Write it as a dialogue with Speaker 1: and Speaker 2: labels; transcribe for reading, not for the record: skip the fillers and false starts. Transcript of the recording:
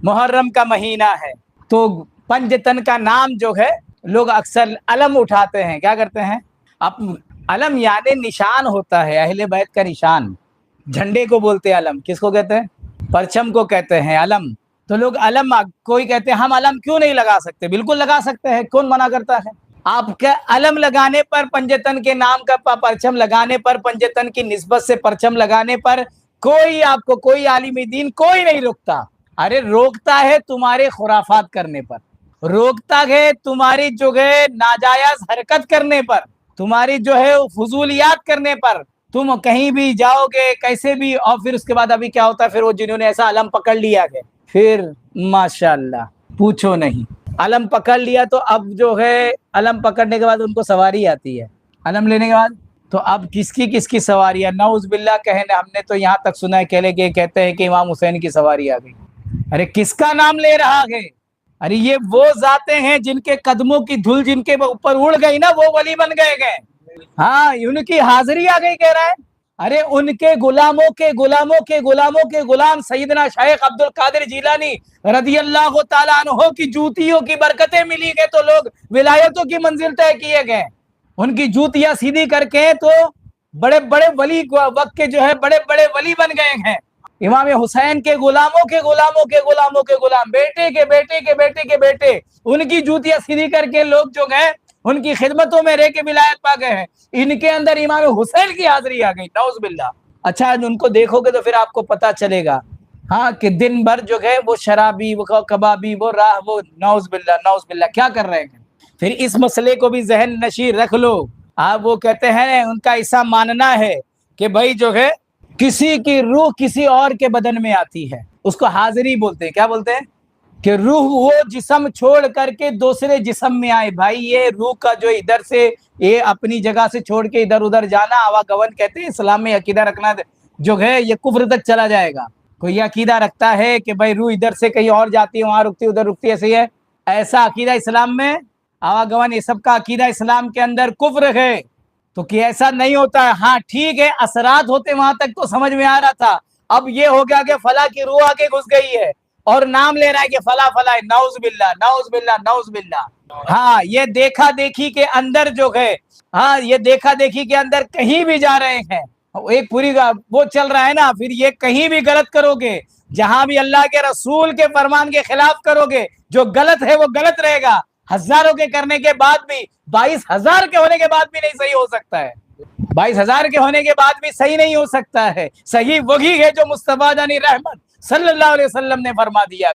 Speaker 1: मुहर्रम का महीना है, तो पंजतन का नाम जो है लोग अक्सर अलम उठाते हैं, क्या करते हैं, अब अलम यानी निशान होता है, अहले बैत का निशान। झंडे को बोलते हैं अलम, किसको कहते हैं, परचम को कहते हैं अलम। तो लोग अलम, कोई कहते हैं हम अलम क्यों नहीं लगा सकते, बिल्कुल लगा सकते हैं, कौन मना करता है। आपके अलम लगाने पर, पंजतन के नाम का परचम लगाने पर, पंजतन की निस्बत से परचम लगाने पर कोई आपको, कोई आलिम दीन कोई नहीं रोकता। अरे रोकता है तुम्हारे खुराफात करने पर, रोकता है तुम्हारी जो है नाजायज हरकत करने पर, तुम्हारी जो है फजूलियात करने पर। तुम कहीं भी जाओगे कैसे भी, और फिर उसके बाद अभी क्या होता है, फिर वो जिन्होंने ऐसा अलम पकड़ लिया है, फिर माशाल्लाह पूछो नहीं, अलम पकड़ लिया तो अब जो है अलम पकड़ने के बाद उनको सवारी आती है, अलम लेने के बाद तो अब किसकी किसकी सवारी है, नऊज़ बिल्लाह कहने। हमने तो यहाँ तक सुना है कहते हैं कि इमाम हुसैन की सवारी आ गई। अरे किसका नाम ले रहा है, अरे ये वो जाते हैं जिनके कदमों की धूल जिनके ऊपर उड़ गई ना, वो वली बन गए। हाँ, उनकी हाजिरी आ गई कह रहा है। अरे उनके गुलामों के गुलामों के गुलामों के गुलाम सैयदना शेख अब्दुल कादिर जिलानी रदियल्लाहु ताला अन्हु की जूतियों की बरकतें मिली गए तो लोग विलायतों की मंजिल तय किए गए। उनकी जूतियां सीधी करके तो बड़े बड़े वली वक्त के जो है बड़े बड़े वली बन गए हैं। इमाम हुसैन के गुलामों के गुलामों के गुलामों के गुलाम, बेटे के बेटे के बेटे के बेटे, उनकी जूतियां सीधी करके लोग जो गए उनकी खिदमतों में रह के विलायत पा गए हैं। इनके अंदर इमाम हुसैन की हाजिरी आ गई, नऊज़ बिल्लाह। अच्छा, उनको देखोगे तो फिर आपको पता चलेगा हाँ कि दिन भर जो है वो शराबी, वो कबाबी, वो राह, वो नऊज़ बिल्लाह क्या कर रहे हैं। फिर इस मसले को भी जहन नशी रख लो। आप वो कहते हैं उनका ऐसा मानना है कि भाई जो है किसी की रूह किसी और के बदन में आती है, उसको हाजिरी बोलते हैं। क्या बोलते हैं कि रूह वो जिस्म छोड़ करके दूसरे जिस्म में आए। भाई ये रूह का जो इधर से ये अपनी जगह से छोड़ के इधर उधर जाना आवागमन कहते हैं। इस्लाम में अकीदा रखना जो है ये कुफ्र तक चला जाएगा। कोई अकीदा रखता है कि भाई रूह इधर से कहीं और जाती है, वहां रुकती है, उधर रुकती है, ऐसे है, ऐसा अकीदा इस्लाम में, आवागमन ये सब का अकीदा इस्लाम के अंदर कुफ्र है। तो कि ऐसा नहीं होता है। हाँ ठीक है, असरात होते वहां तक तो समझ में आ रहा था। अब ये हो गया कि फला की रूह आके घुस गई है और नाम ले रहा है कि फला फला है, नऊज़ बिल्लाह नऊज़ बिल्लाह नऊज़ बिल्लाह। हाँ, ये देखा देखी के अंदर जो है, हाँ ये देखा देखी के अंदर कहीं भी जा रहे हैं, एक पूरी वो चल रहा है ना। फिर ये कहीं भी गलत करोगे, जहां भी अल्लाह के रसूल के फरमान के खिलाफ करोगे, जो गलत है वो गलत रहेगा। हजारों के करने के बाद भी, 22,000 के होने के बाद भी नहीं सही हो सकता है, 22,000 के होने के बाद भी सही नहीं हो सकता है। सही वही है जो मुस्तफा जानी रहमत सल्लल्लाहु अलैहि वसल्लम ने फरमा दिया।